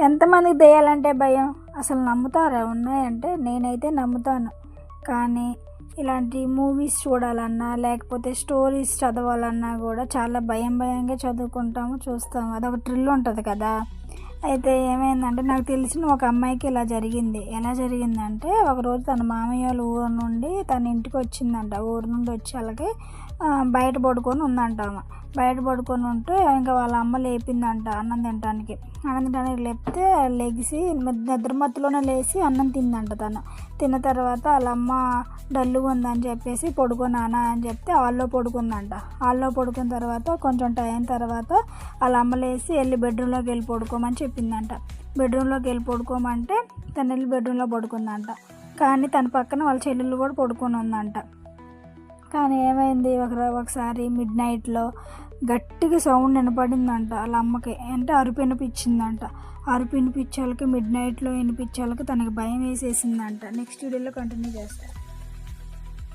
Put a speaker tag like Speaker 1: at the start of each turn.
Speaker 1: ఎంతమందికి దెయ్యాలంటే భయం? అసలు నమ్ముతారా ఉన్నాయంటే? నేనైతే నమ్ముతాను. కానీ ఇలాంటి మూవీస్ చూడాలన్నా లేకపోతే స్టోరీస్ చదవాలన్నా కూడా చాలా భయంగా చదువుకుంటాము, చూస్తాము. అదొక థ్రిల్ ఉంటుంది కదా. అయితే ఏమైందంటే, నాకు తెలిసిన ఒక అమ్మాయికి ఇలా జరిగింది. ఎలా జరిగిందంటే, ఒకరోజు తన మామయ్య వాళ్ళ ఊరు నుండి తన ఇంటికి వచ్చిందంట. ఊరు నుండి వచ్చి అలాగే బయట పడుకొని ఉందంట ఆమె. బయట పడుకొని ఉంటే ఇంకా వాళ్ళ అమ్మ లేపిందంట అన్నం తినడానికి. లేపితే లెగిసి నిద్ర మత్తులోనే లేచి అన్నం తిందంట. తిన్న తర్వాత వాళ్ళ అమ్మ డల్లుగా ఉందని చెప్పేసి పడుకోనానా అని చెప్తే హాల్లో పడుకుందంట. హాల్లో పడుకున్న తర్వాత కొంచెం టైం తర్వాత వాళ్ళ అమ్మ లేచి వెళ్ళి బెడ్రూమ్లోకి వెళ్ళి పడుకోమని చెప్పిందంట. బెడ్రూమ్లోకి వెళ్ళి పడుకోమంటే తను వెళ్ళి బెడ్రూమ్లో పడుకుందంట. కానీ తన పక్కన వాళ్ళ చెల్లెళ్ళు కూడా పడుకొని ఉందంట. కానీ ఏమైంది, ఒకసారి మిడ్ నైట్లో గట్టిగా సౌండ్ వినపడిందంట వాళ్ళ అమ్మకి. అంటే అరుపు వినిపించిందంట. అరుపు వినిపించాలకి మిడ్ నైట్లో వినిపించాలకి తనకి భయం వేసేసిందంట. నెక్స్ట్ వీడియోలో కంటిన్యూ చేస్తాను.